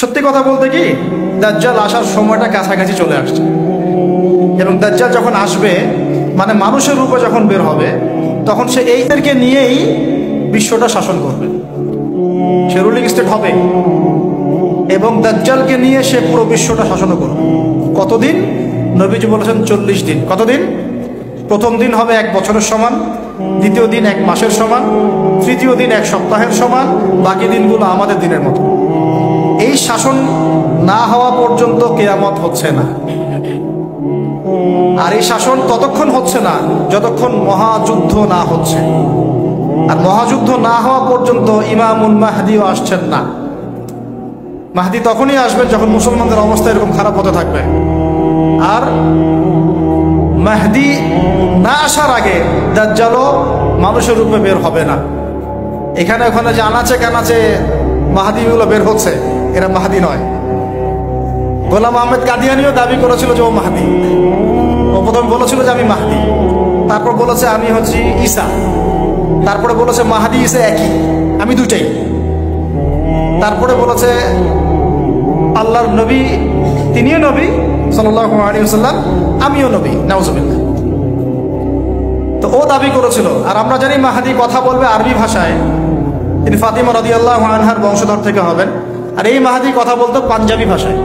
সত্যি কথা বলতে কি, দাজ্জাল আসার সময়টা কাছাকাছি চলে আসছে। এবং দাজ্জাল যখন আসবে, মানে মানুষের রূপে যখন বের হবে, তখন সে এইদেরকে নিয়েই বিশ্বটা শাসন করবে। সে রুলিং স্টেট হবে এবং দাজ্জালকে নিয়ে সে পুরো বিশ্বটা শাসন করবে। কতদিন? নবীজি বলেছেন 40 দিন। কতদিন? প্রথম দিন হবে 1 বছরের সমান, দ্বিতীয় দিন 1 মাসের সমান, তৃতীয় দিন 1 সপ্তাহের সমান, বাকি দিনগুলো আমাদের দিনের মতো। এই শাসন না হওয়া পর্যন্ত কিয়ামত হচ্ছে না। আর এই শাসন ততক্ষণ হচ্ছে না যতক্ষণ মহাযুদ্ধ না হচ্ছে। আর মহাযুদ্ধ না হওয়া পর্যন্ত ইমামুল মাহদিও আসছেন না। মাহদি তখনই আসবেন যখন মুসলমানদের অবস্থা এরকম খারাপ হতে থাকবে। আর মাহদি না আসার আগে দাজ্জালও মানুষের রূপে বের হবে না। এখানে ওখানে যে আনাচে কানাচে মাহদিগুলো বের হচ্ছে, এরা মাহদি নয়। গোলাম আহমেদ কাদিয়ানিও দাবি করেছিল যে ও মাহদি। ও প্রথম বলেছিল যে আমি মাহদি, তারপর বলেছে আমি হচ্ছি ঈসা, তারপরে বলেছে মাহদি ঈসা একই, আমি দুইটাই। তারপরে বলেছে আল্লাহর নবী, তিনিও নবী সাল্লাল্লাহু আলাইহি ওয়াসাল্লাম, আমিও নবী, নাউজুবিল্লাহ। তো ও দাবি করেছিল। আর আমরা জানি মাহদি কথা বলবে আরবি ভাষায়, তিনি ফাতিমা রাদিয়াল্লাহু আনহার বংশধর থেকে হবেন। আর এই মাহদি কথা বলতো পাঞ্জাবি ভাষায়,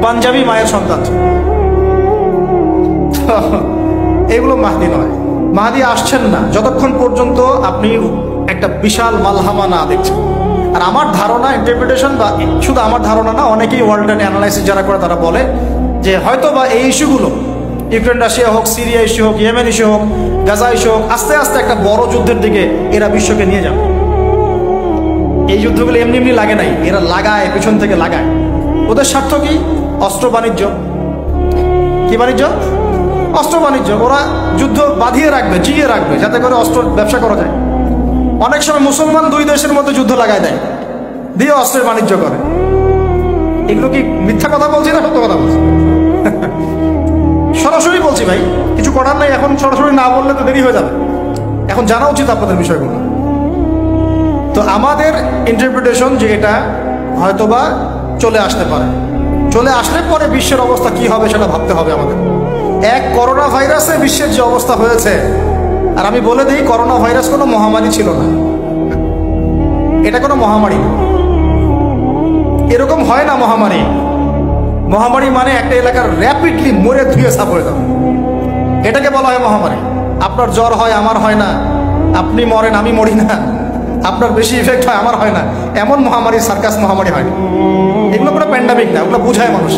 পাঞ্জাবি মায়ের সন্তান। এগুলো মাহদি নয়। মাহদি আসছেন না যতক্ষণ পর্যন্ত আপনি একটা বিশাল মালহামা না দেখছেন। আর আমার ধারণা, ইন্টারপ্রিটেশন, বা শুধু আমার ধারণা না, অনেকেই ওয়ার্ল্ড অ্যানালাইসিস যারা করে তারা বলে যে হয়তো বা এই ইস্যুগুলো, ইউক্রেন রাশিয়া হোক, সিরিয়া ইস্যু হোক, ইয়েমেন ইস্যু হোক, গাজা ইস্যু হোক, আস্তে আস্তে একটা বড় যুদ্ধের দিকে এরা বিশ্বকে নিয়ে যাবে। এই যুদ্ধগুলো এমনি এমনি লাগে নাই, এরা লাগায়, পেছন থেকে লাগায়। ওদের স্বার্থ কি? অস্ত্র বাণিজ্য। কি বাণিজ্য? অস্ত্র বাণিজ্য। ওরা যুদ্ধ বাঁধিয়ে রাখবে, জিয়ে রাখবে, যাতে করে অস্ত্র ব্যবসা করা যায়। অনেক সময় মুসলমান 2 দেশের মধ্যে যুদ্ধ লাগায় দেয়, দিয়ে অস্ত্রের বাণিজ্য করে। এগুলো কি মিথ্যা কথা বলছি না সত্য কথা বলছি? সরাসরি বলছি ভাই, কিছু করার নাই। এখন সরাসরি না বললে তো দেরি হয়ে যাবে। এখন জানা উচিত আপনাদের বিষয়গুলো। তো আমাদের ইন্টারপ্রিটেশন যে এটা হয়তোবা চলে আসতে পারে। চলে আসলে পরে বিশ্বের অবস্থা কি হবে সেটা ভাবতে হবে আমাদের। করোনা ভাইরাসে বিশ্বের যে অবস্থা হয়েছে, আর আমি বলে দিই, করোনা ভাইরাস কোনো মহামারী ছিল না। এটা কোনো মহামারী না। এরকম হয় না মহামারী। মহামারী মানে একটা এলাকার র্যাপিডলি মরে ধুয়ে সাফ হয়ে যাবে, এটাকে বলা হয় মহামারী। আপনার জ্বর হয়, আমার হয় না। আপনি মরেন, আমি মরি না। আপনার বেশি ইফেক্ট হয়, আমার হয় না। এমন মহামারী, সার্কাস মহামারী হয় না। এগুলো কোনো প্যান্ডামিক না, ওগুলো বুঝায় মানুষ।